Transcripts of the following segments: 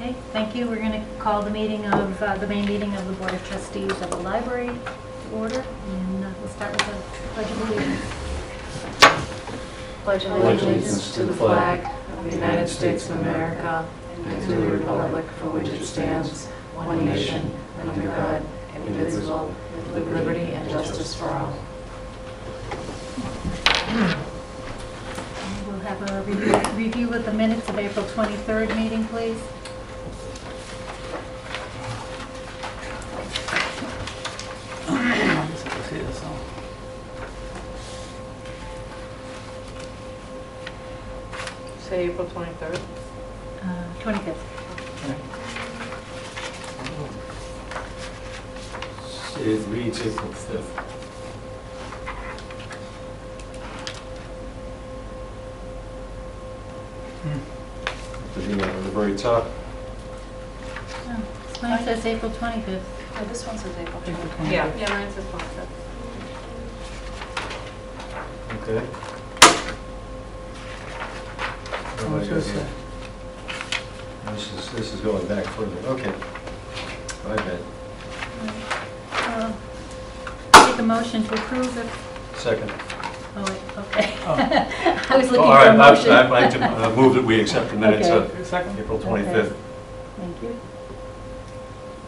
Okay, thank you. We're going to call the meeting of, the main meeting of the Board of Trustees of the Library to order, and we'll start with the Pledge of Allegiance. Pledge allegiance to the flag of the United States of America and to the republic for which it stands, one nation, under God, indivisible, with liberty and justice for all. We'll have a review of the minutes of April 23rd meeting, please. Say April 23rd. 25th. It reads April 5th. At the very top. Oh, mine says April 25th. Oh, this one says April 25th. Yeah, mine says 25th. Okay. What do I got here? This is going back further. Okay. My bad. Take a motion to approve the... Second. Oh, wait, okay. Oh. I was looking All for a right, motion. I'd like to move that we accept the minutes Okay. of April 25th. Okay. Thank you.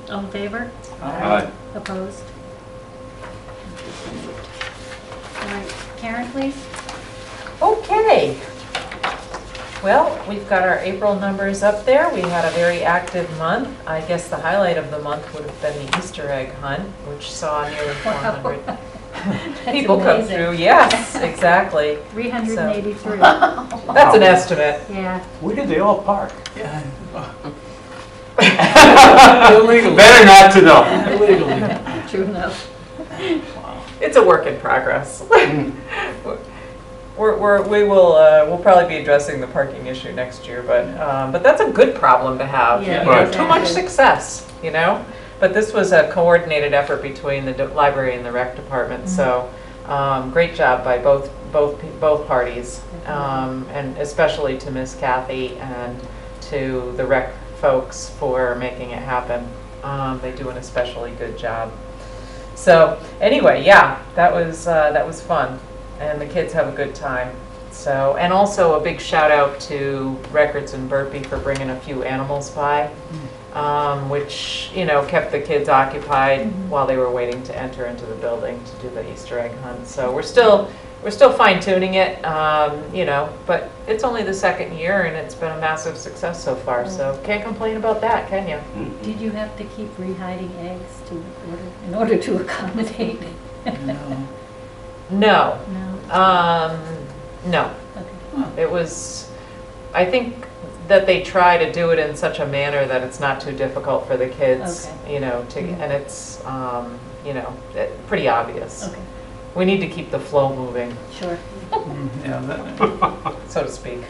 All in favor? Aye. Opposed? All right, Karen, please. Okay. Well, we've got our April numbers up there. We had a very active month. I guess the highlight of the month would have been the Easter egg hunt, which saw nearly 400 people come amazing. through. Yes, exactly. 383. That's an estimate. Yeah. Where did they all park? Illegal. Better not to know. Illegally. True enough. It's a work in progress. We'll probably be addressing the parking issue next year, but that's a good problem to have. Yeah, You know, right. Too much success, you know. But this was a coordinated effort between the library and the rec department. So great job by both parties, and especially to Miss Kathy and to the rec folks for making it happen. They do an especially good job. So anyway, yeah, that was fun. And the kids have a good time. So, and also a big shout out to Records in Burpee for bringing a few animals by, which, you know, kept the kids occupied while they were waiting to enter into the building to do the Easter egg hunt. So we're still fine tuning it, you know, but it's only the second year and it's been a massive success so far. So can't complain about that, can you? Did you have to keep rehiding eggs in order to accommodate? No. No. No. No. Okay. It was, I think that they try to do it in such a manner that it's not too difficult for the kids, Okay. you know, and it's, you know, pretty obvious. Okay. We need to keep the flow moving, Sure. Yeah, that, so to speak.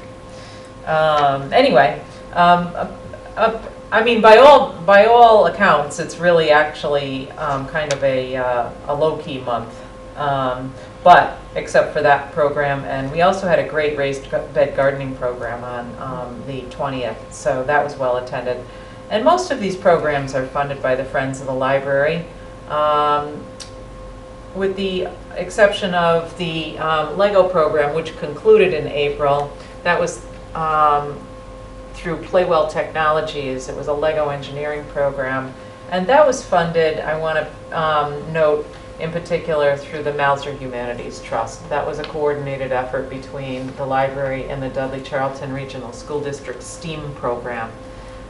Anyway, I mean, by all accounts, it's really actually kind of a low-key month. But except for that program, and we also had a great raised bed gardening program on the 20th, so that was well attended. And most of these programs are funded by the Friends of the Library, with the exception of the Lego program, which concluded in April. That was through Playwell Technologies. It was a Lego engineering program, and that was funded, I want to note, in particular through the Mauser Humanities Trust. That was a coordinated effort between the library and the Dudley Charlton Regional School District STEAM program.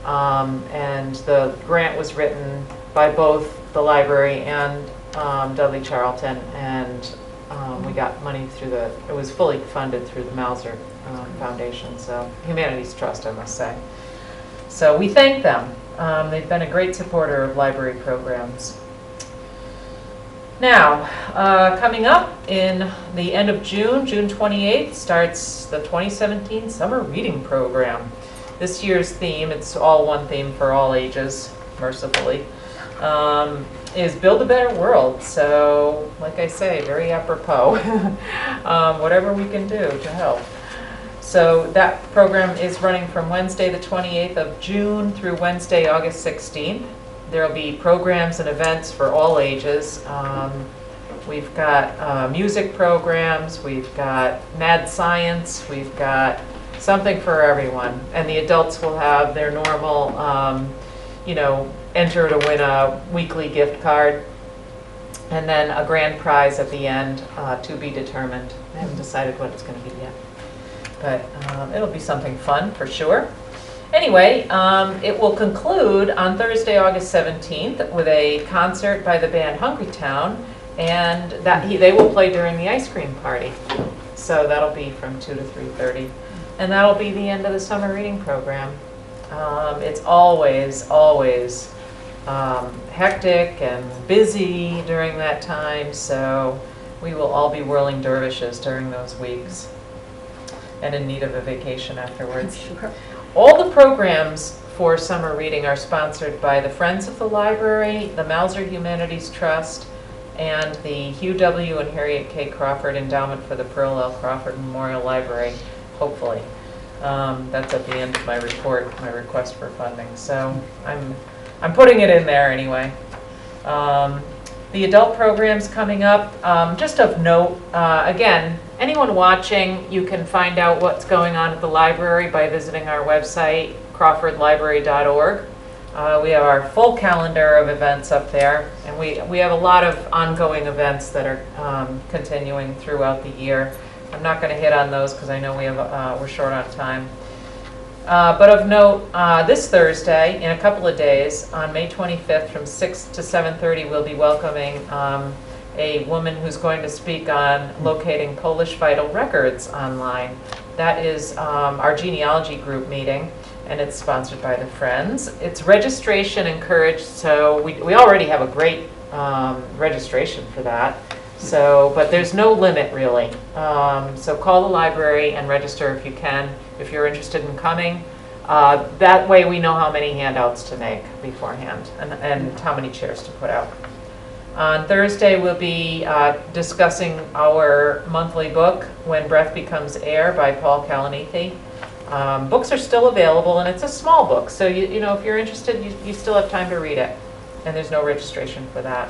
And the grant was written by both the library and Dudley Charlton, and we got money through it was fully funded through the Mauser Foundation, so Humanities Trust, I must say. So we thank them. They've been a great supporter of library programs. Now, coming up in the end of June, June 28th, starts the 2017 Summer Reading Program. This year's theme, it's all one theme for all ages, mercifully, is Build a Better World. So, like I say, very apropos, whatever we can do to help. So that program is running from Wednesday, the 28th of June through Wednesday, August 16th. There'll be programs and events for all ages. We've got music programs, we've got mad science, we've got something for everyone. And the adults will have their normal, enter to win a weekly gift card. And then a grand prize at the end to be determined. I haven't decided what it's going to be yet. But it'll be something fun for sure. Anyway, it will conclude on Thursday, August 17th with a concert by the band Hungry Town, and they will play during the ice cream party. So that'll be from 2 to 3:30. And that'll be the end of the summer reading program. It's always hectic and busy during that time, so we will all be whirling dervishes during those weeks and in need of a vacation afterwards. Sure. All the programs for summer reading are sponsored by the Friends of the Library, the Mauser Humanities Trust, and the Hugh W. and Harriet K. Crawford Endowment for the Pearl L. Crawford Memorial Library, hopefully. That's at the end of my report, my request for funding. So I'm putting it in there anyway. The adult program's coming up. Just of note, again, anyone watching, you can find out what's going on at the library by visiting our website, crawfordlibrary.org. We have our full calendar of events up there, and we have a lot of ongoing events that are continuing throughout the year. I'm not going to hit on those because I know we're short on time. But of note, this Thursday, in a couple of days, on May 25th from 6 to 7:30, we'll be welcoming a woman who's going to speak on locating Polish vital records online. That is our genealogy group meeting, and it's sponsored by the Friends. It's registration encouraged, so we already have a great registration for that. But there's no limit really. So call the library and register if you can, if you're interested in coming. That way we know how many handouts to make beforehand and how many chairs to put out. On Thursday we'll be discussing our monthly book, When Breath Becomes Air by Paul Kalanithi. Books are still available, and it's a small book, so if you're interested, you still have time to read it, and there's no registration for that.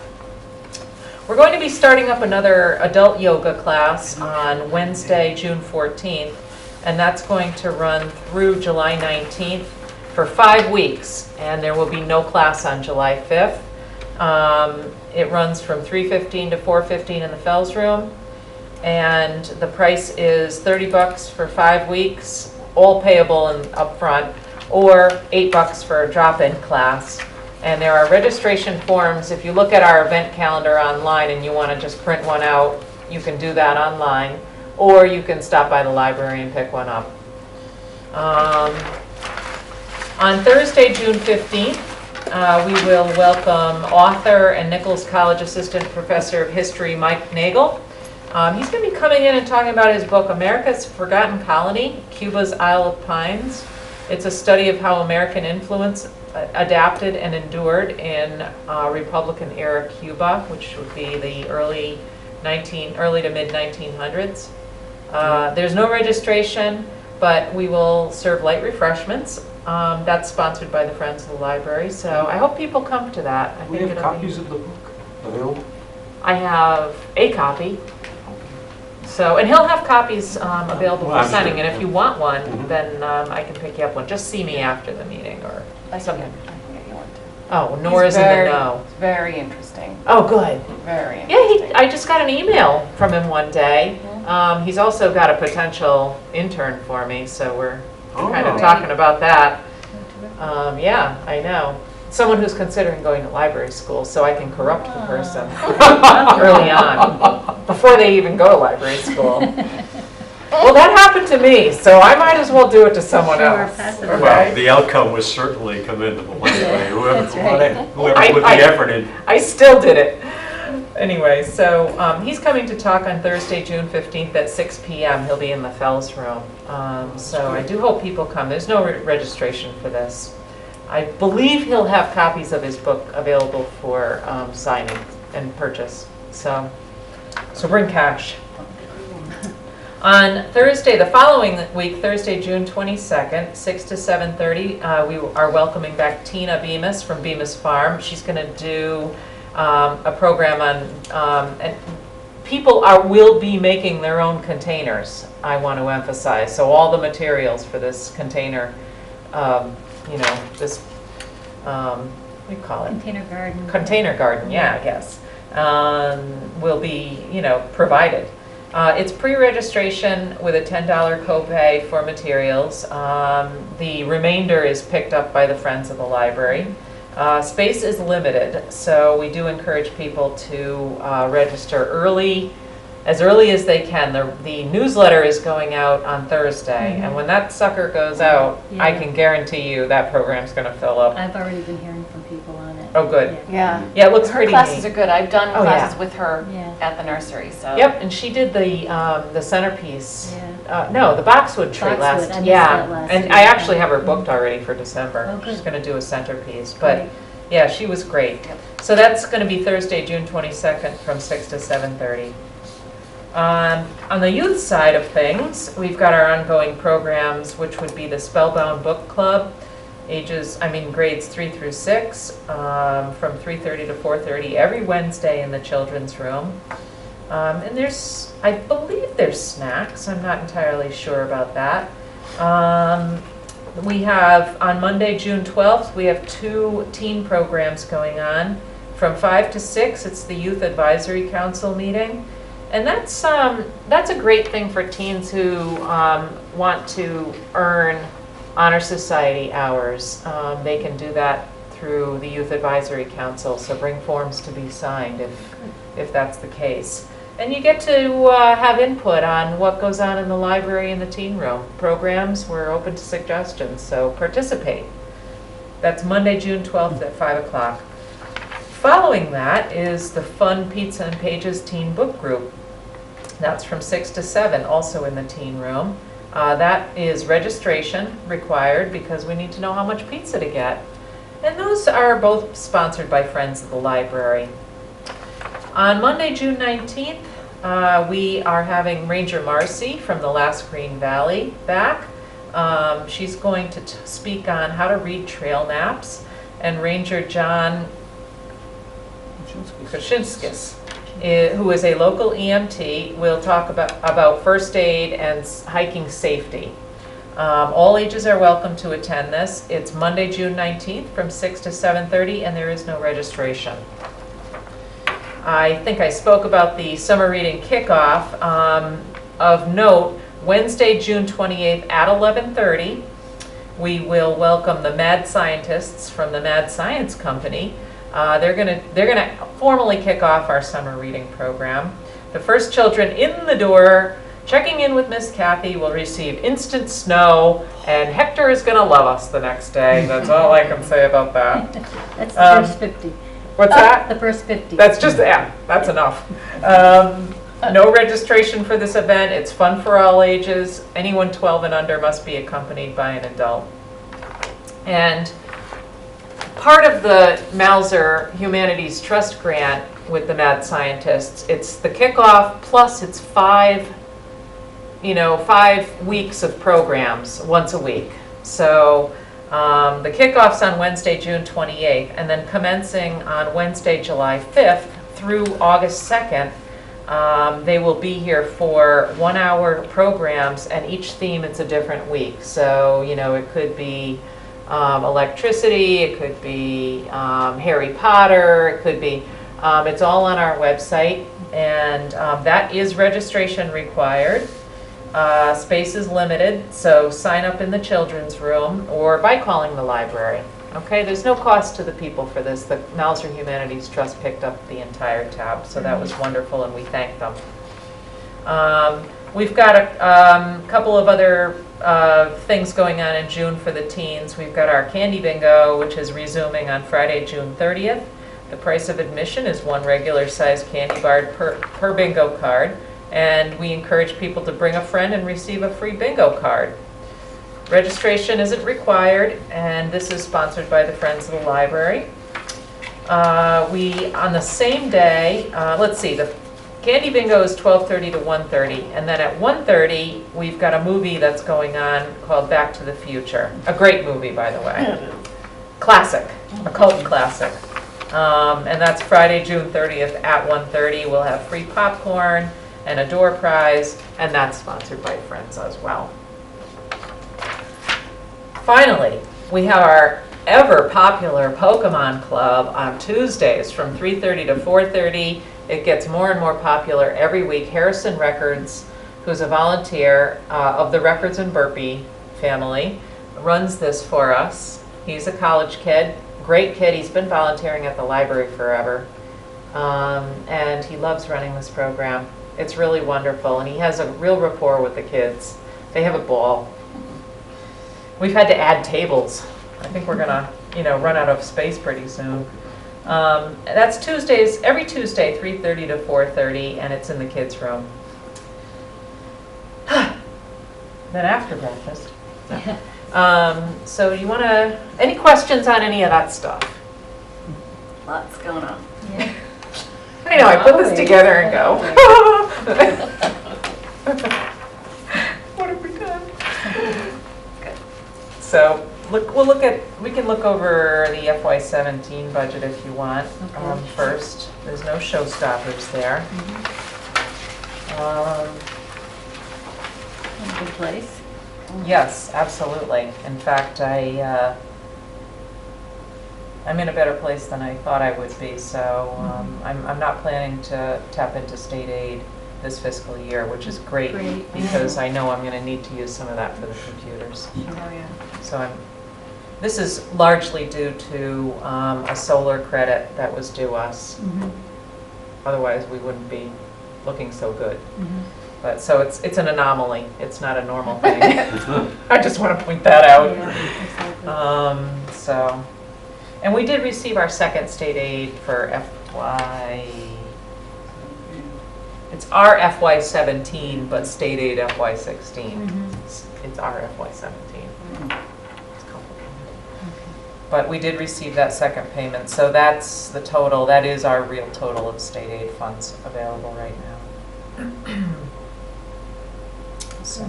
We're going to be starting up another adult yoga class on Wednesday, June 14th, and that's going to run through July 19th for 5 weeks, and there will be no class on July 5th. It runs from 3:15 to 4:15 in the Fells Room, and the price is $30 for 5 weeks, all payable and upfront, or $8 for a drop-in class. And there are registration forms. If you look at our event calendar online and you want to just print one out, you can do that online, or you can stop by the library and pick one up. On Thursday, June 15th, we will welcome author and Nichols College Assistant Professor of History, Mike Nagel. He's going to be coming in and talking about his book, America's Forgotten Colony, Cuba's Isle of Pines. It's a study of how American influence adapted and endured in Republican-era Cuba, which would be the early to mid-1900s. There's no registration, but we will serve light refreshments. That's sponsored by the Friends of the Library, so I hope people come to that. We have copies of the book available? I have a copy. And he'll have copies available for signing, and if you want one, then I can pick you up one. Just see me after the meeting or something. I can get you one too. Oh, Nora's in the know. It's very interesting. Oh, good. Very interesting. Yeah, I just got an email from him one day. He's also got a potential intern for me, so we're kind of talking about that. Yeah, I know. Someone who's considering going to library school, so I can corrupt the person early on, before they even go to library school. Well, that happened to me, so I might as well do it to someone else. Sure, Well, the outcome was certainly commendable anyway. Whoever I- put the effort in. I still did it. Anyway, so he's coming to talk on Thursday, June 15th at 6 p.m. He'll be in the Fells Room. So I do hope people come. There's no registration for this. I believe he'll have copies of his book available for signing and purchase. So bring cash. On Thursday, the following week, Thursday, June 22nd, 6 to 7:30, we are welcoming back Tina Bemis from Bemis Farm. She's going to do a program on, and people will be making their own containers, I want to emphasize. So all the materials for this container, this, what do you call it? Container garden. Container garden, yeah, I guess, will be, provided. It's pre-registration with a $10 copay for materials. The remainder is picked up by the Friends of the Library. Space is limited, so we do encourage people to register as early as they can. The newsletter is going out on Thursday, and when that sucker goes out, I Yeah. can guarantee you that program's going to fill up. I've already been hearing from people on it. Oh, good. Yeah. Yeah, it looks Her pretty classes neat. are good. I've done Oh, classes yeah. with her Yeah. at the nursery, so. Yep, and she did the centerpiece. Yeah. No, the boxwood tree Boxwood, last. I missed Yeah, that last and year. I actually have her booked already for December. Oh, good. She's going to do a centerpiece, but Great. yeah, she was great. Yep. So that's going to be Thursday, June 22nd, from 6 to 7:30. On the youth side of things, we've got our ongoing programs, which would be the Spellbound Book Club, grades 3 through 6, from 3:30 to 4:30 every Wednesday in the children's room. And I believe there's snacks. I'm not entirely sure about that. We have, on Monday, June 12th, we have 2 teen programs going on. From 5 to 6, it's the Youth Advisory Council meeting. And that's a great thing for teens who want to earn Honor Society hours. They can do that through the Youth Advisory Council, so bring forms to be signed if that's the case. And you get to have input on what goes on in the library and the teen room. Programs, we're open to suggestions, so participate. That's Monday, June 12th at 5 o'clock. Following that is the Fun Pizza and Pages Teen Book Group. That's from 6 to 7, also in the teen room. That is registration required because we need to know how much pizza to get. And those are both sponsored by Friends of the Library. On Monday, June 19th, we are having Ranger Marcy from the Last Green Valley back. She's going to speak on how to read trail maps. And Ranger John Krasinskis, who is a local EMT, will talk about first aid and hiking safety. All ages are welcome to attend this. It's Monday, June 19th from 6 to 7:30, and there is no registration. I think I spoke about the summer reading kickoff. Of note, Wednesday, June 28th at 11:30, we will welcome the Mad Scientists from the Mad Science Company. They're gonna formally kick off our summer reading program. The first children in the door, checking in with Miss Kathy, will receive instant snow, and Hector is gonna love us the next day. That's all I can say about that. That's the first 50. What's that? The first 50. That's just, yeah, that's enough. No registration for this event. It's fun for all ages. Anyone 12 and under must be accompanied by an adult. And part of the Mauser Humanities Trust Grant with the Mad Scientists, it's the kickoff plus it's 5 weeks of programs once a week. So the kickoff's on Wednesday, June 28th, and then commencing on Wednesday, July 5th through August 2nd, they will be here for 1-hour programs, and each theme, it's a different week. So, it could be electricity, it could be Harry Potter, it could be, it's all on our website, and that is registration required. Space is limited, so sign up in the children's room or by calling the library. Okay, there's no cost to the people for this. The Mauser Humanities Trust picked up the entire tab, so that was wonderful, and we thank them. We've got a couple of other things going on in June for the teens. We've got our Candy Bingo, which is resuming on Friday, June 30th. The price of admission is 1 regular-sized candy bar per bingo card. And we encourage people to bring a friend and receive a free bingo card. Registration isn't required, and this is sponsored by the Friends of the Library. On the same day, let's see, Candy Bingo is 12:30 to 1:30, and then at 1:30, we've got a movie that's going on called Back to the Future. A great movie, by the way. Classic, a cult classic. And that's Friday, June 30th at 1:30. We'll have free popcorn and a door prize, and that's sponsored by Friends as well. Finally, we have our ever popular Pokemon Club on Tuesdays from 3:30 to 4:30. It gets more and more popular every week. Harrison Records, who's a volunteer of the Records and Burpee family, runs this for us. He's a college kid, great kid. He's been volunteering at the library forever, and he loves running this program. It's really wonderful, and he has a real rapport with the kids. They have a ball. We've had to add tables. I think we're gonna, run out of space pretty soon. That's Tuesdays, every Tuesday, 3:30 to 4:30, and it's in the kids' room. Then after breakfast. So you wanna, any questions on any of that stuff? Lots going on. Yeah. I know, I put this together and go. What have we done? Good. So we can look over the FY17 budget if you want first. There's no showstoppers there. Good place. Yes, absolutely. In fact, I'm in a better place than I thought I would be, so I'm not planning to tap into state aid this fiscal year, which is great because I know I'm going to need to use some of that for the computers. Oh, yeah. So this is largely due to a solar credit that was due us. Otherwise, we wouldn't be looking so good. But so it's an anomaly. It's not a normal thing. I just want to point that out. Yeah, exactly. And we did receive our second state aid for it's our FY17, but state aid FY16. It's our FY17. It's complicated. But we did receive that second payment, so that's the total. That is our real total of state aid funds available right now. So.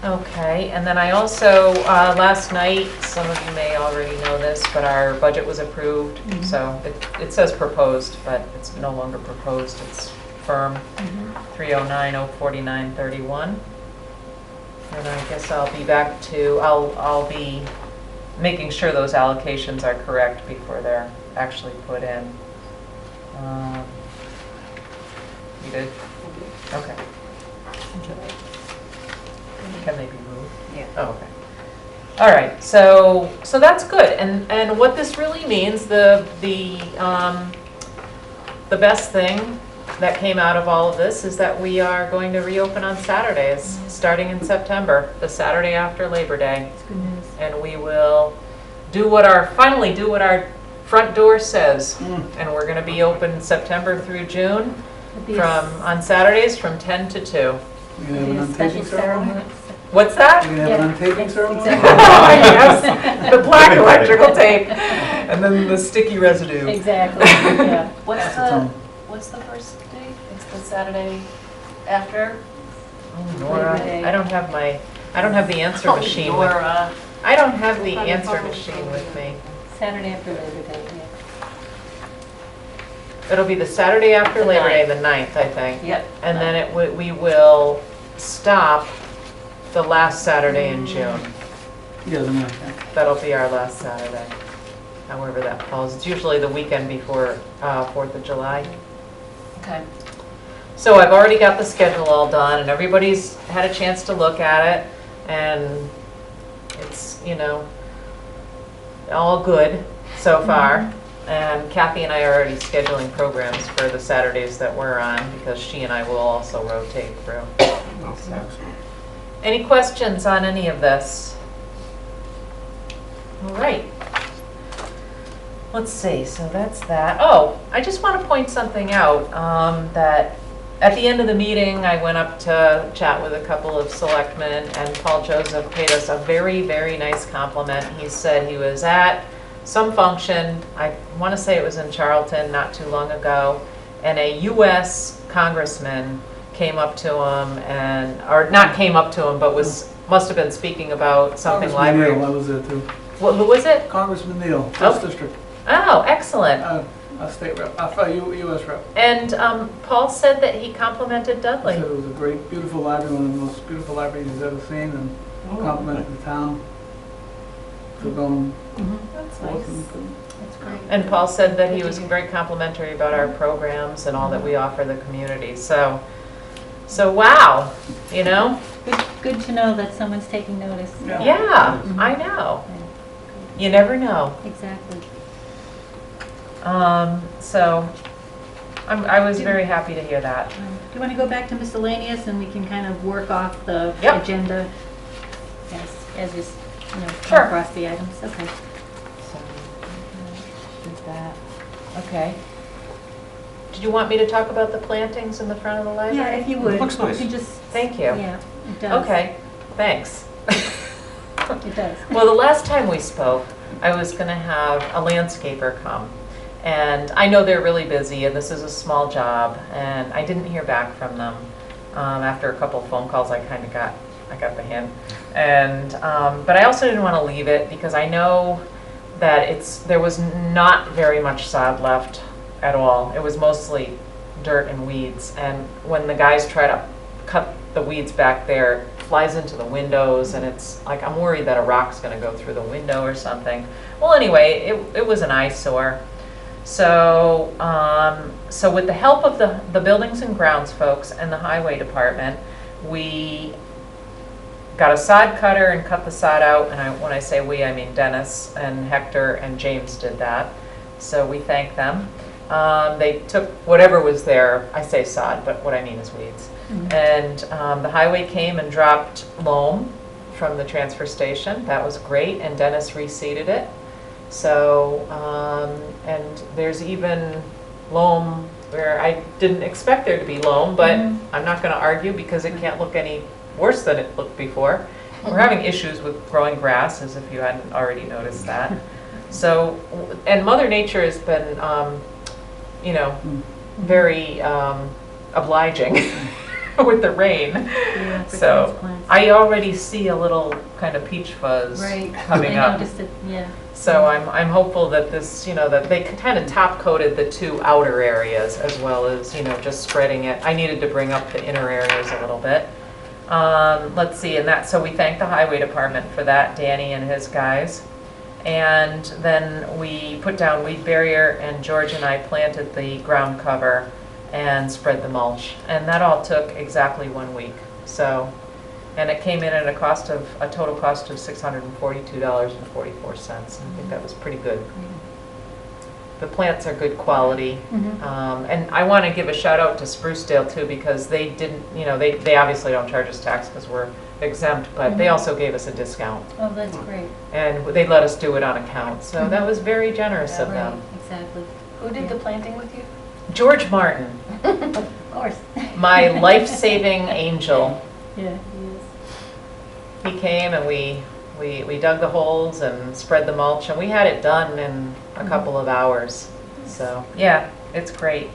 Okay, and then I also, last night, some of you may already know this, but our budget was approved. So it says proposed, but it's no longer proposed, it's firm, 309,049.31. And I guess I'll be back to, I'll be making sure those allocations are correct before they're actually put in. You did? Okay. Can they be moved? Yeah. Oh, okay. All right, so that's good. And what this really means, the best thing that came out of all of this is that we are going to reopen on Saturdays, starting in September, the Saturday after Labor Day. It's good news. And we will finally do what our front door says. And we're going to be open September through June on Saturdays from 10 to 2. You gonna have an untaping ceremony? What's that? You gonna have an untaping ceremony? Yes, the black electrical tape, and then the sticky residue. Exactly, yeah. What's the first day? It's the Saturday after? Oh, Nora, I don't have the answer machine with, Nora. I don't have the answer machine with me. Saturday after Labor Day, yeah. It'll be the Saturday after The Labor Day, 9th. the 9th, I think. Yep. And then we will stop the last Saturday in June. Yeah, the ninth. That'll be our last Saturday, however that falls. It's usually the weekend before 4th of July. Okay. So I've already got the schedule all done, and everybody's had a chance to look at it, and it's, all good so far. And Kathy and I are already scheduling programs for the Saturdays that we're on, because she and I will also rotate through. So. Any questions on any of this? All right. Let's see, so that's that. Oh, I just want to point something out, that at the end of the meeting, I went up to chat with a couple of selectmen, and Paul Joseph paid us a very, very nice compliment. He said he was at some function, I want to say it was in Charlton not too long ago, and a U.S. congressman came up to him and, or not came up to him, but must have been speaking about something Congressman library. Neal, I was there too. Who was it? Congressman Neal, Oh. 1st District, Oh, excellent. a state rep, U.S. rep. And Paul said that he complimented He Dudley. said it was a great, beautiful library, one of the most beautiful libraries he's ever seen, and complimented the town for going Mhm. That's forth. nice. That's great. And Paul said that he was very complimentary about our programs and all that we offer the community. So wow, you know? Good to know that someone's taking notice. Yeah. Yeah, I know. You never know. Exactly. So I was very happy to hear that. Do you want to go back to miscellaneous and we can kind of work off the Yep. agenda as we, Sure. come across the items? Okay. So, did that. Okay. Did you want me to talk about the plantings in the front of the library? Yeah, if you would. Looks nice. You can just. Thank you. Yeah, it does. Okay, thanks. It does. Well, the last time we spoke, I was going to have a landscaper come. And I know they're really busy, and this is a small job, and I didn't hear back from them. After a couple of phone calls, I got the hint. And, but I also didn't want to leave it because I know that there was not very much sod left at all. It was mostly dirt and weeds. And when the guys try to cut the weeds back there, it flies into the windows, and it's like, I'm worried that a rock's going to go through the window or something. Well, anyway, it was an eyesore. So, so with the help of the buildings and grounds folks and the highway department, we got a sod cutter and cut the sod out. And when I say we, I mean Dennis and Hector and James did that. So we thank them. They took whatever was there. I say sod, but what I mean is weeds. Mhm. And the highway came and dropped loam from the transfer station. That was great, and Dennis reseeded it. So, and there's even loam where I didn't expect there to be loam, but Mhm. I'm not going to argue because it can't look any worse than it looked before. We're having issues with growing grass, as if you hadn't already noticed that. So, and Mother Nature has been, you know, very obliging with the rain. Yeah, for So transplants. I already see a little kind of peach fuzz Right. coming I up. noticed it, yeah. So I'm hopeful that this, that they kind of top coated the two outer areas as well as, just spreading it. I needed to bring up the inner areas a little bit. Let's see, so we thank the highway department for that, Danny and his guys. And then we put down weed barrier, and George and I planted the ground cover and spread the mulch. And that all took exactly 1 week. So, and it came in at a total cost of $642.44. I think that was pretty good. The plants are good quality. Mhm. And I want to give a shout out to Sprucedale too, because they didn't, they obviously don't charge us tax because we're exempt, but they Mhm. also gave us a discount. Oh, that's great. And they let us do it on account. So that was very generous of Right, them. exactly. Who did the planting with you? George Martin, Of course. my life-saving angel. Yeah, he is. He came and we dug the holes and spread the mulch, and we had it done in a couple of hours. So yeah, it's great.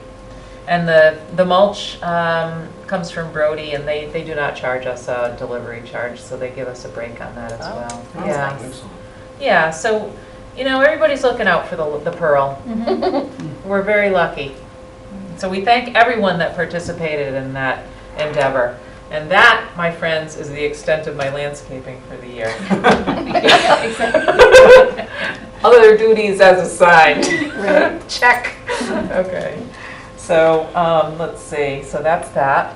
And the mulch comes from Brody, and they do not charge us a delivery charge, so they give us a break on that as Oh, well. that's Yeah, nice. yeah. So everybody's looking out for the pearl. Mhm. We're very lucky. So we thank everyone that participated in that endeavor. And that, my friends, is the extent of my landscaping for the year. Yeah, exactly. Other duties as assigned. Right. Check. Okay. So let's see. So that's that.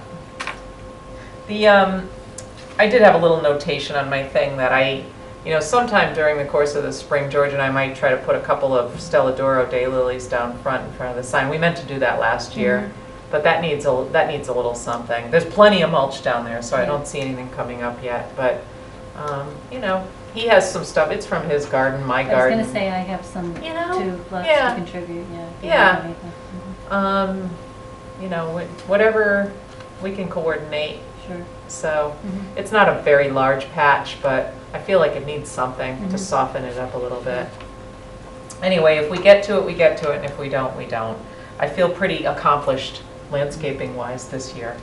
I did have a little notation on my thing that sometime during the course of the spring, George and I might try to put a couple of Stelladoro daylilies down front in front of the sign. We meant to do that last year, but that needs a little something. There's plenty of mulch down there, so I don't see anything coming up yet. But he has some stuff. It's from his garden, my I was garden. gonna say I have some too left yeah. to contribute, yeah. if you Yeah. have anything. Whatever we can coordinate. Sure. So Mhm. it's not a very large patch, but I feel like it needs something to Mhm. soften it up a little bit. Anyway, if we get to it, we get to it, and if we don't, we don't. I feel pretty accomplished landscaping-wise this year.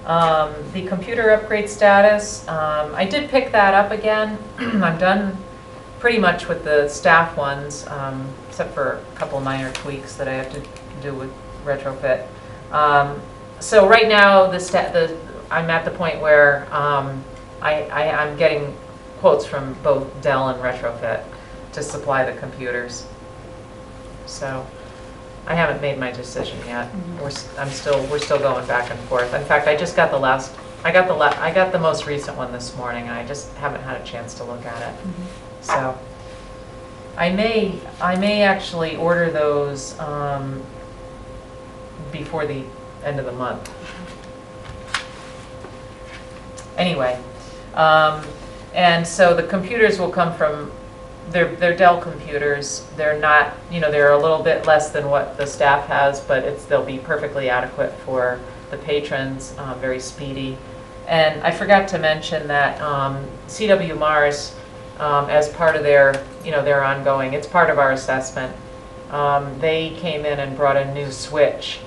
The computer upgrade status, I did pick that up again. I'm done pretty much with the staff ones, except for a couple minor tweaks that I have to do with retrofit. So right now, I'm at the point where I'm getting quotes from both Dell and Retrofit to supply the computers. So I haven't made my decision yet. We're still going back and forth. In fact, I just got I got the most recent one this morning, and I just haven't had a chance to look at it. So I may actually order those before the end of the month. Anyway, and so the computers will come from, they're Dell computers. They're not, they're a little bit less than what the staff has, but they'll be perfectly adequate for the patrons, very speedy. And I forgot to mention that CW Mars, as part of their ongoing, it's part of our assessment, they came in and brought a new switch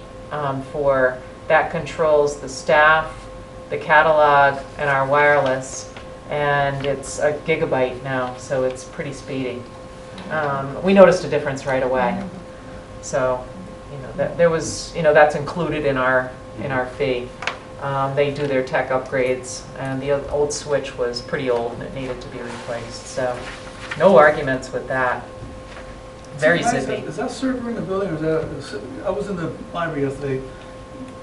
for that controls the staff, the catalog, and our wireless, and it's a gigabyte now, so it's pretty speedy. We noticed a difference right away. So, there was, that's included in our fee. They do their tech upgrades, and the old switch was pretty old and it needed to be replaced. So, no arguments with that. Very zippy. Is that server in the building, or I was in the library yesterday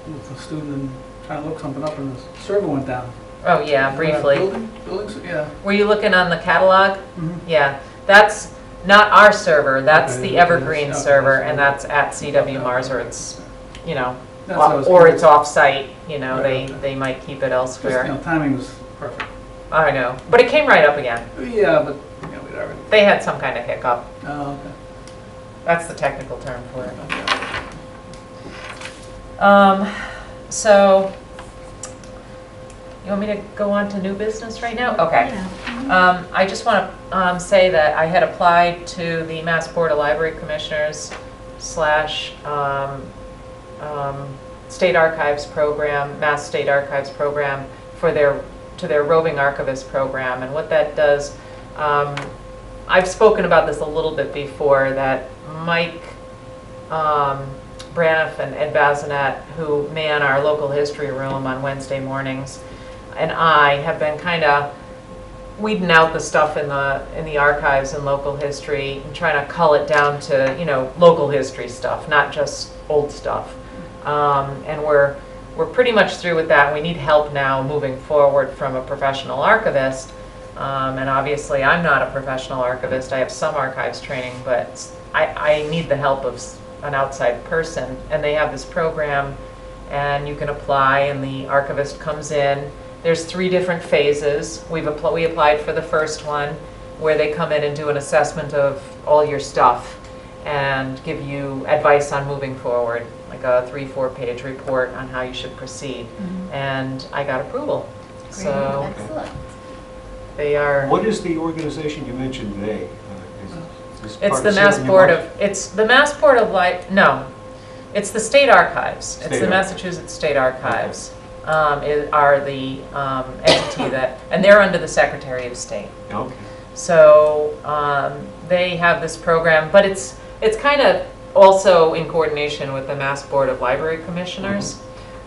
with a student and trying to look something up, and the server went down. Oh yeah, briefly. Buildings, yeah. Were you looking on the catalog? Mm-hmm. Yeah, that's not our server. That's Okay, the Evergreen okay, server, and that's- that's at CW Mars, or it's, That's what I was or it's curious. off-site. Right, okay. They might keep it Just, elsewhere. timing was perfect. I know, but it came right up again. Yeah, but, we'd already. They had some kind of hiccup. Oh, okay. That's the technical term for it. Okay. So, you want me to go on to new business right now? Okay. Yeah. I just want to say that I had applied to the Mass Board of Library Commissioners / State Archives program, Mass State Archives program for their roving archivist program. And what that does, I've spoken about this a little bit before, that Mike Braniff and Ed Bazinet, who man our local history room on Wednesday mornings, and I have been kind of weeding out the stuff in the archives and local history and trying to cull it down to local history stuff, not just old stuff. And we're pretty much through with that. We need help now moving forward from a professional archivist. And obviously I'm not a professional archivist. I have some archives training, but I need the help of an outside person. And they have this program, and you can apply, and the archivist comes in. There's 3 different phases. We applied for the first one, where they come in and do an assessment of all your stuff and give you advice on moving forward, like a 3-4 page report on how you should proceed. And I got approval. So Excellent. they are. What is the organization you mentioned they? Is It's part the of Mass CW Board Mars? of, it's the Mass Board of no, it's the State Archives. It's State the Archives. Massachusetts State Archives are the entity that, and they're under the Secretary of State. Okay. So they have this program, but it's kind of also in coordination with the Mass Board of Library Commissioners.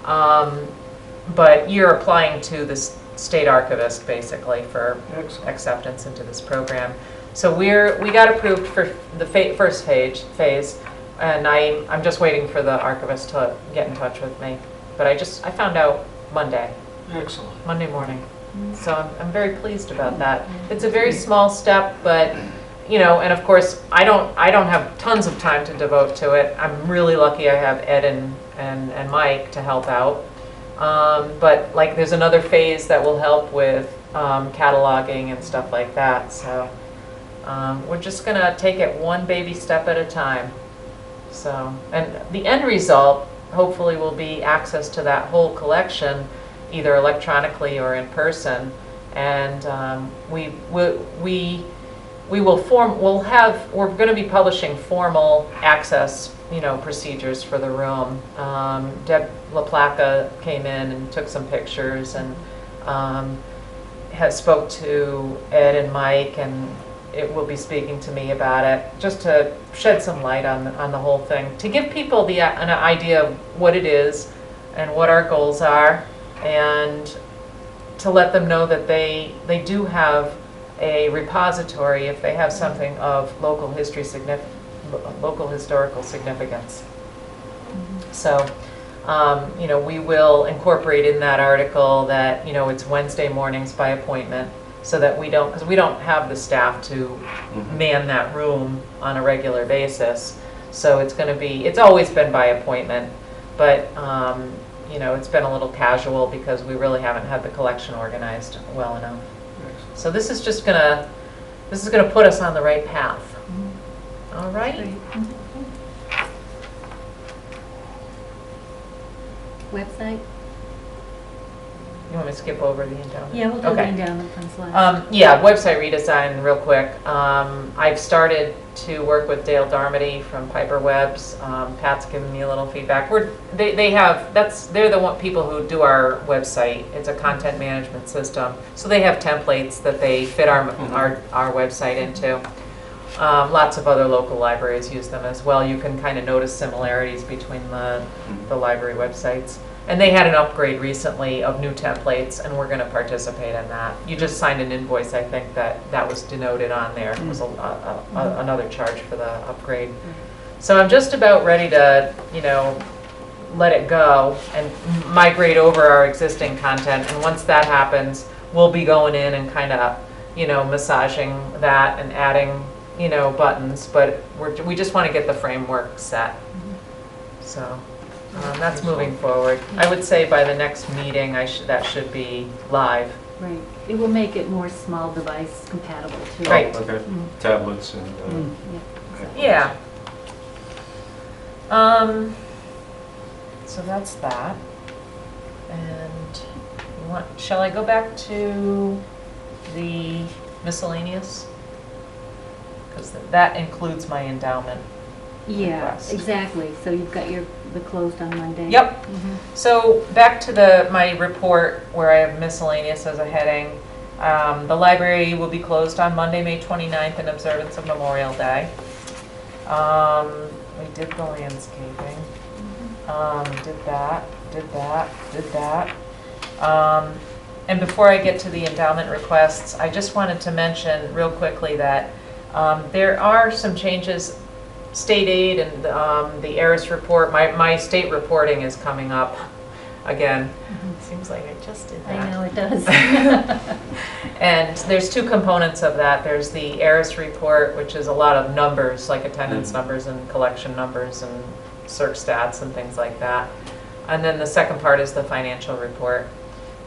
But you're applying to the state archivist basically for Excellent. acceptance into this program. So we got approved for the first phase, and I'm just waiting for the archivist to get in touch with me. But I found out Monday morning. So I'm very pleased about that. It's a very small step, but and of course I don't have tons of time to devote to it. I'm really lucky I have Ed and Mike to help out. But like there's another phase that will help with cataloging and stuff like that. So we're just gonna take it one baby step at a time. So, and the end result hopefully will be access to that whole collection, either electronically or in person. And we we're going to be publishing formal access, procedures for the room. Deb LaPlaca came in and took some pictures and has spoke to Ed and Mike, and it will be speaking to me about it, just to shed some light on the whole thing, to give people an idea of what it is and what our goals are, and to let them know that they do have a repository if they have something of local historical significance. So, we will incorporate in that article that, it's Wednesday mornings by appointment, so that because we don't have the staff to man that room on a regular basis. So it's always been by appointment, but, it's been a little casual because we really haven't had the collection organized well enough. So this is just gonna put us on the right path. All right? Great. Website? You want me to skip over the endowment? Yeah, we'll do the Okay. endowment funds last. Yeah, website redesign real quick. I've started to work with Dale Darmody from Piper Webs. Pat's given me a little feedback. They're the people who do our website. It's a content management system. So they have templates that they fit our website into. Lots of other local libraries use them as well. You can kind of notice similarities between the library websites. And they had an upgrade recently of new templates, and we're going to participate in that. You just signed an invoice, I think, that was denoted on there. It was another charge for the upgrade. So I'm just about ready to, let it go and migrate over our existing content. And once that happens, we'll be going in and kind of, massaging that and adding, buttons. But we just want to get the framework set. So. That's moving forward. I would say by the next meeting, that should be live. Right. It will make it more small device compatible too. Right. Okay, tablets and, Yeah. So that's that. And shall I go back to the miscellaneous? Because that includes my endowment. Yeah, request. exactly. So you've got the closed on Monday. Yep. Mhm. So back to my report where I have miscellaneous as a heading. The library will be closed on Monday, May 29th in observance of Memorial Day. We did the landscaping. Did that. And before I get to the endowment requests, I just wanted to mention real quickly that there are some changes. State aid and the ARIS report, my state reporting is coming up again. Seems like I just did that. I know it does. And there's two components of that. There's the ARIS report, which is a lot of numbers, like attendance numbers and collection numbers and search stats and things like that. And then the second part is the financial report.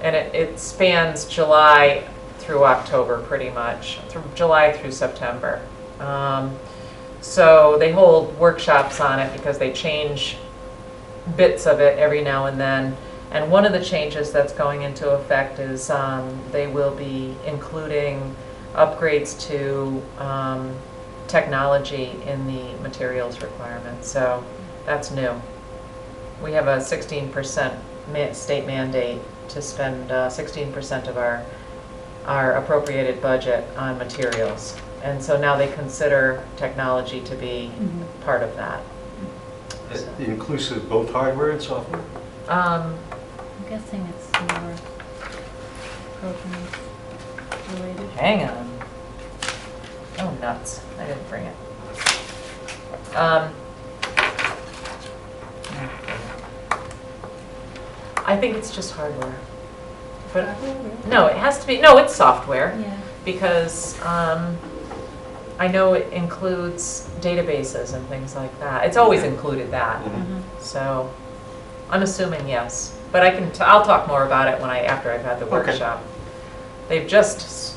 And it spans July through October pretty much, through July through September. So they hold workshops on it because they change bits of it every now and then. And one of the changes that's going into effect is they will be including upgrades to technology in the materials requirements. So that's new. We have a 16% state mandate to spend 16% of our appropriated budget on materials. And so now they consider technology to be part of that. inclusive both hardware and software? I'm guessing it's more programs related. Hang on. Oh, nuts. I didn't bring it. I think it's just hardware. But no, it has to be, no, it's software. Yeah. Because I know it includes databases and things like that. It's always included that. So I'm assuming yes. But I'll talk more about it after I've had the Okay. workshop. They've just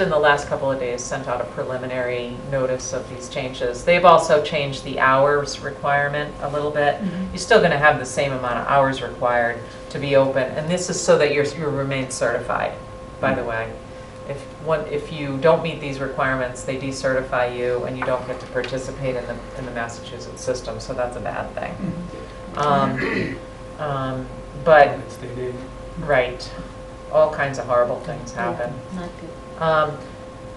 in the last couple of days sent out a preliminary notice of these changes. They've also changed the hours requirement a little bit. You're still going to have the same amount of hours required to be open, and this is so that you remain certified, by the way. if you don't meet these requirements, they decertify you and you don't get to participate in the Massachusetts system, so that's a bad thing. But, State aid. right, all kinds of horrible things happen. Not good.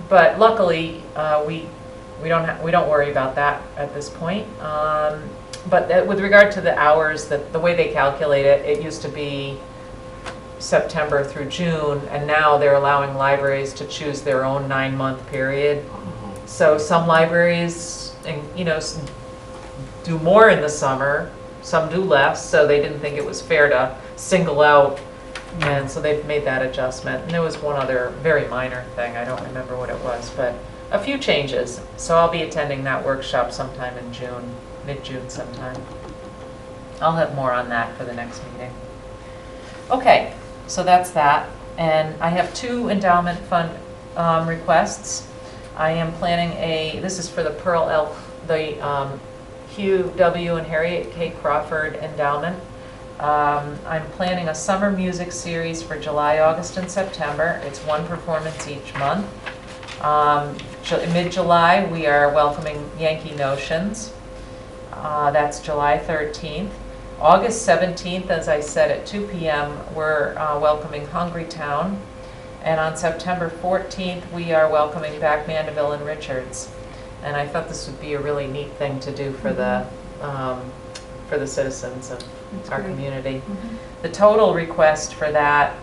But luckily, we don't worry about that at this point. But with regard to the hours, the way they calculate it, it used to be September through June, and now they're allowing libraries to choose their own 9-month period. So some libraries, do more in the summer, some do less, so they didn't think it was fair to single out, and so they've made that adjustment. And there was one other very minor thing, I don't remember what it was, but a few changes. So I'll be attending that workshop sometime in June, mid-June sometime. I'll have more on that for the next meeting. Okay, so that's that. And I have 2 endowment fund requests. I am planning this is for the Pearl Elk, the Hugh W. and Harriet K. Crawford Endowment. I'm planning a summer music series for July, August, and September. It's 1 performance each month. Mid-July, we are welcoming Yankee Notions. That's July 13th. August 17th, as I said, at 2 p.m., we're welcoming Hungry Town. And on September 14th, we are welcoming back Mandeville and Richards. And I thought this would be a really neat thing to do for the citizens of our community. The total request for that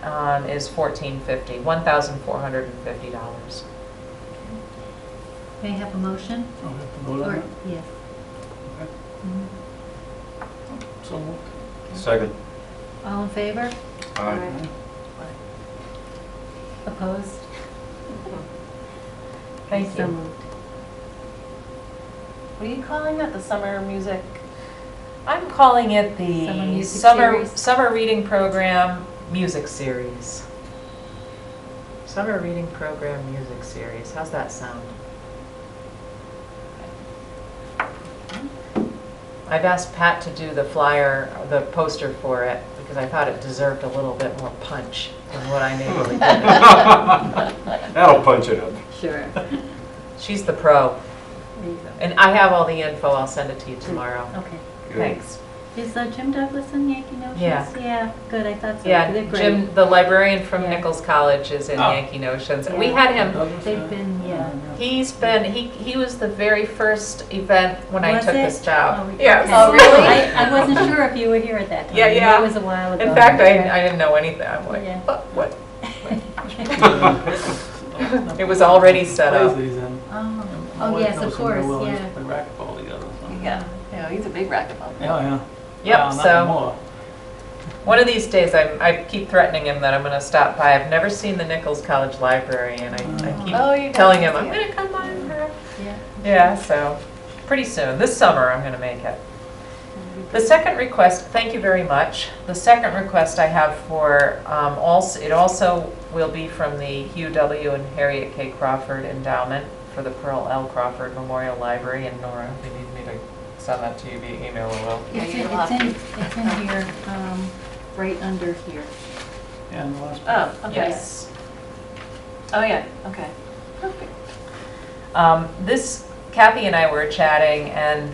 is $1,450, $1,450. May I have a motion? Oh, we have to vote on it? Yes. Okay. Mhm. So moved. Second. All in favor? Aye. Opposed? Thank So you. moved. What are you calling it, the summer music? I'm calling it the Summer music series? Summer Reading Program Music Series. Summer Reading Program Music Series. How's that sound? I've asked Pat to do the flyer, the poster for it, because I thought it deserved a little bit more punch than what I made really did. That'll punch it up. Sure. She's the pro. There you go. And I have all the info. I'll send it to you tomorrow. Okay. Good. Thanks. Is Jim Douglas in Yankee Notions? Yeah. Yeah, good, I thought so. Yeah, They're great. Jim, the librarian from Yeah. Nichols College, is in Oh. Yankee Notions. Yeah. We had him. Douglas, They've been, yeah. He was the very first event when I Was took it? this job. Oh, Yes. Oh, really? I wasn't sure if you were here at that time. Yeah, yeah. It was a while ago. In fact, I didn't know anything. I'm like, Yeah. what? It was already set Plays up. that he's in. Oh, My oh wife yes, knows of him real course, well. He's yeah. played racquetball together. So. Yeah, he's a big racquetball player. Yeah. Yep, Well, not so anymore. one of these days I keep threatening him that I'm going to stop by. I've never seen the Nichols College Library, and I keep Oh, you telling guys, him I'm yeah. going to come by. Yeah. Yeah, so pretty soon. This summer I'm going to make it. The second request, thank you very much. The second request I have for, it also will be from the Hugh W. and Harriet K. Crawford Endowment for the Pearl L. Crawford Memorial Library. And Nora, if you need me to send that to you via email, I will. Yeah, It's you'll in, have it's in here, right under here. Yeah, in the last. Oh, okay. Yes. Oh, yeah, okay. Perfect. This, Kathy and I were chatting, and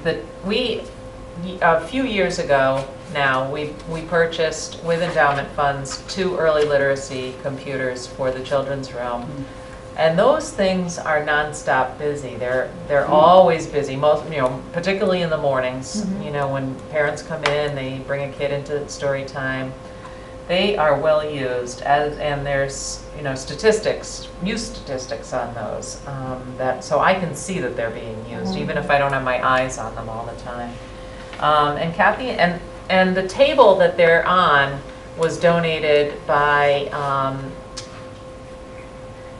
a few years ago now, we purchased with endowment funds 2 early literacy computers for the children's realm. And those things are nonstop busy. They're always busy. Most, particularly in the mornings. Mhm. When parents come in, they bring a kid into story time. They are well used, and there's use statistics on those. So I can see that they're being used, even if I don't have my eyes on them all the time. And Kathy, and the table that they're on was donated by.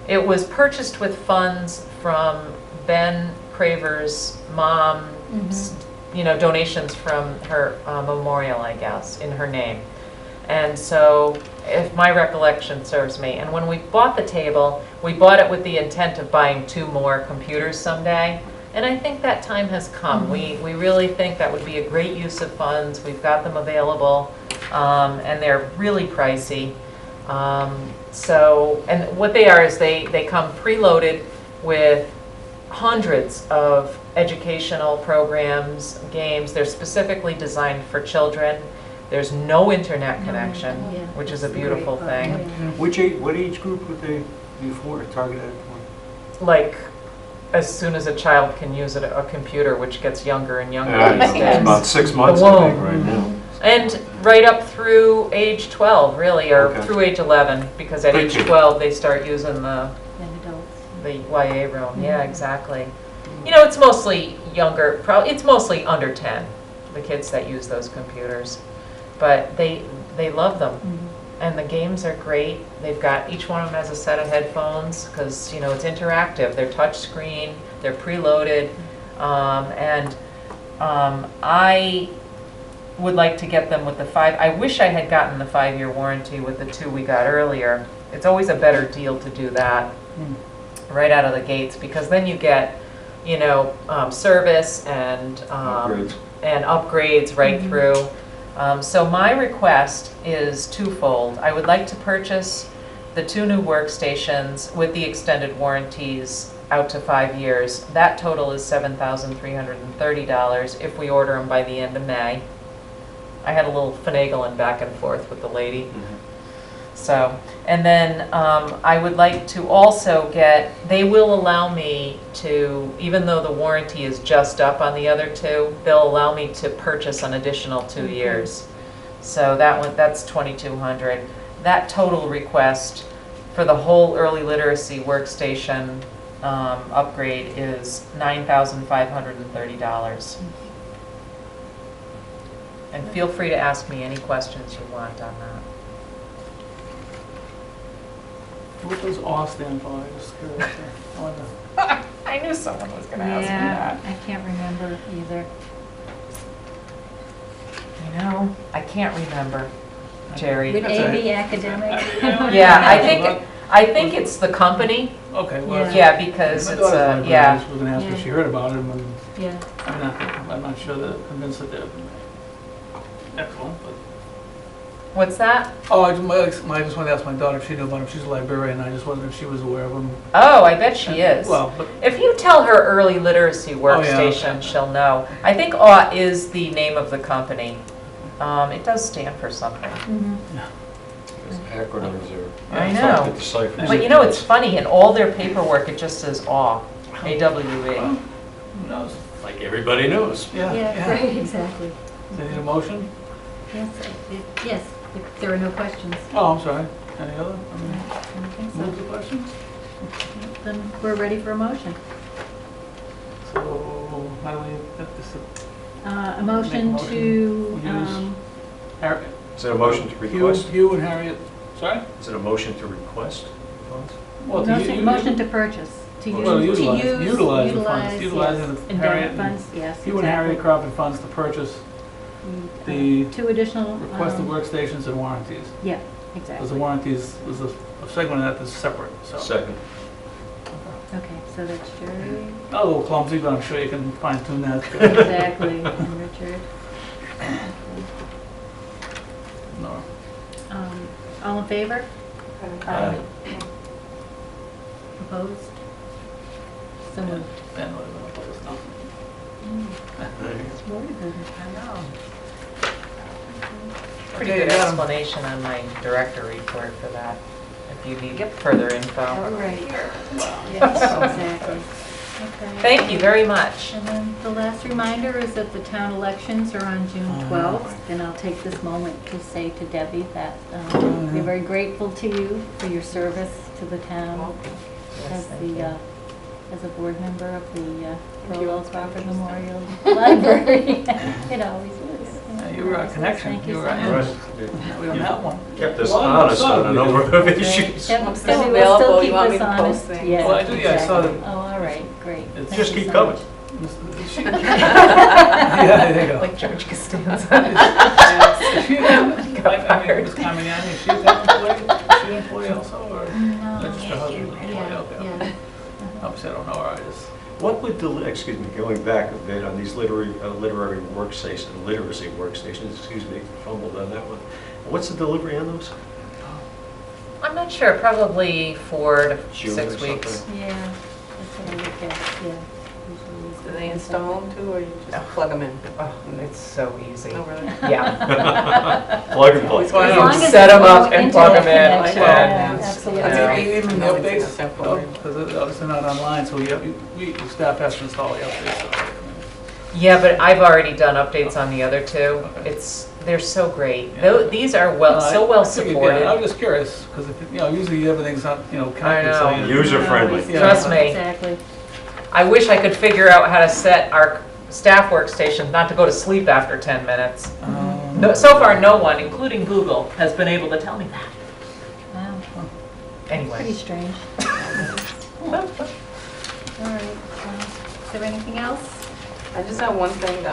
It was purchased with funds from Ben Craver's mom's, donations from her memorial, I guess, in her name. And so, if my recollection serves me, and when we bought the table, we bought it with the intent of buying 2 more computers someday. And I think that time has come. We really think that would be a great use of funds. We've got them available, and they're really pricey. So, and what they are is they come preloaded with hundreds of educational programs, games. They're specifically designed for children. There's no internet connection, Yeah, which is a that's the beautiful great part. thing. What age group would they be for, targeted for? Like, as soon as a child can use a computer, which gets younger and younger Yeah, these it's days. about 6 months, I think, womb. right now. And right up through age 12, really, or Okay. through age 11, because at age Pre-K. 12, they start using the And adults. YA room. Yeah, exactly. You know, it's mostly younger, it's mostly under 10, the kids that use those computers. But they love them. And the games are great. They've got, each one of them has a set of headphones, because, you know, it's interactive. They're touch screen, they're preloaded. I would like to get them with the I wish I had gotten the 5-year warranty with the 2 we got earlier. It's always a better deal to do that right out of the gates, because then you get, you know, service and upgrades right through. So my request is twofold. I would like to purchase the 2 new workstations with the extended warranties out to 5 years. That total is $7,330 if we order them by the end of May. I had a little finagling back and forth with the lady. So, and then I would like to also get, they will allow me to, even though the warranty is just up on the other 2, they'll allow me to purchase an additional 2 years. So that's $2,200. That total request for the whole early literacy workstation upgrade is $9,530. And feel free to ask me any questions you want on that. What does AW stand for? I just curious. I wonder. I knew someone was going to ask me Yeah, that. I can't remember either. You know, I can't remember, Jerry. Would That's A all be academic? Yeah, I think it's the company. Okay, well. Yeah, because My it's daughter's librarian, I yeah. just was gonna ask her if Yeah. she heard about it, and Yeah. I'm not sure that convinced that they're excellent, but. What's that? Oh, I just wanted to ask my daughter if she knew about them. She's a librarian, I just wondered if she was aware of them. Oh, I bet she is. Well, but, If you tell her early literacy Oh, workstation, yeah. she'll know. I think AW is the name of the company. It does stand for something. Acronyms are. I tough know. to decipher. But you know, it's funny, in all their paperwork, it just says AWE, A-W-E. well, who knows? Like everybody knows. Yeah, right, exactly. Do you need a motion? Yes, yes, if there are no questions. Oh, I'm sorry. Any other? I don't think Move so. the questions? Then we're ready for a motion. So, how do we get this? A motion Make a to, motion. Harriet? Is it a motion to request? You and Harriet, sorry? Is it a motion to request funds? Well, to motion to purchase, to use, Well, to utilize use, the funds. utilize, Utilizing yes, the Harriet endowment and- funds, yes, You and Harriet exactly. Crawford funds to purchase the 2 additional. requested workstations and warranties. Yeah, Because the exactly. warranties, there's a segment of that that's separate, so. Second. Okay, so that's Jerry, A little clumsy, but I'm sure you can fine tune that. exactly, and Richard. No. All in favor? Aye. Opposed? So moved. Ben, what about opposed? No. It's very good. I know. Pretty Okay, good Adam. explanation on my director report for that, if you need further info. All right. Wow. Yes, exactly. Okay. Thank you very much. And then the last reminder is that the town elections are on June 12th, and I'll take this moment to say to Debbie that we're very grateful to you for your service to the town Yes, as thank the, you. as a board member of the Royal Crawford Memorial Library. It always is. You were a connection. Thank you You so were much. Right. We don't have one. Kept us Well, honest some on a we number do. of Great. issues. Debbie I'm still will available. keep You want me us to post honest. things? Yes, Well, I do, yeah, I saw exactly. that. Oh, all right, great. It's Thank Just you keep so coming. much. Yeah, there you go. Like George Costanza. Is she a town? Ms. Carmignani, is she a town employee? Is she an employee also, or? No. That's just her husband's employee, Yeah, okay. yeah. Obviously, I don't know her, I just. What would excuse me, going back a bit on these literacy workstations, excuse me, fumbled on that one. What's the delivery on those? I'm not sure, probably 4 to June 6 or weeks. something. Yeah, that's what I look at, yeah. Usually it's Do they install them too, or you just plug them in? Oh, it's so easy. Oh, really? Yeah. Plug and play. As long as Set 'em there's up and plug 'em in, internet connection, and- yeah, absolutely. Yeah. Even the No, updates, it's not for it. because obviously not online, so staff has to install the updates. Yeah, but I've already done updates on the other two. They're so great. These are so well I supported. was just curious, because usually everything's not, connected. I so know. you- User friendly. Yeah. Trust me. Exactly. I wish I could figure out how to set our staff workstation not to go to sleep after 10 minutes. No, so far, no one, including Google, has been able to tell me that. Wow, pretty Anyway. strange. All right, is there anything else? I just have one thing,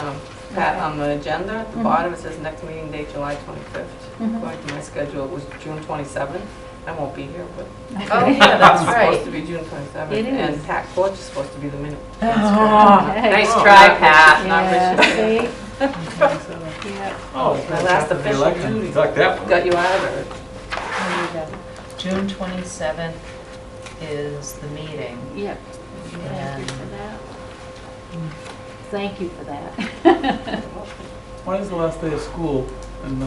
Pat, on the agenda, at the bottom, it says next meeting date, July 25th. Mhm. According to my schedule, it was June 27th. I won't be here, but Oh, yeah, that's it's right. supposed to be June 27th. It is. And Pat Porch is supposed to be the minute. Oh, Okay. nice Oh, try, not Pat. Not Yeah, Richard. see? Yeah, Oh, My last official election. duty. Like that one. Got you out of there. there you go. June 27th is the meeting. Yep. Thank you for that. Thank you for that. When is the last day of school? And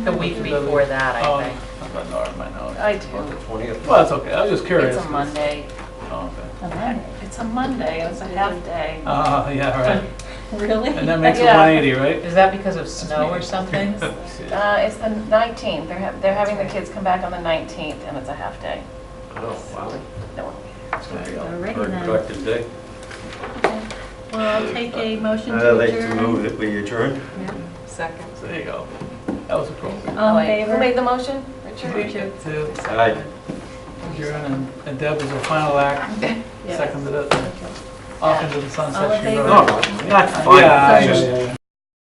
The week before that, I think. I thought Nora might know. I On do. the 20th. Well, it's okay, I was just curious. It's a Monday. Oh, okay. It's a Monday, it's a half day. Yeah, right. Really? And that makes it Yeah. 180, right? Is that because of snow or something? It's the 19th, they're having the kids come back on the 19th, and it's a half day. Oh, wow. No one. There you go. Alrighty Very then. productive day. Okay. Well, I'll take a motion to I'd like to adjourn. move that we adjourn. Yeah. Second. So there you go. That was appropriate. All in Who made favor? the motion? Richard? Richard. To Aye. adjourn, and Deb was the final act, Yeah. seconded it, off into the sunset. All in she favor? wrote. No, that's fine. Yeah, It's just- yeah, yeah.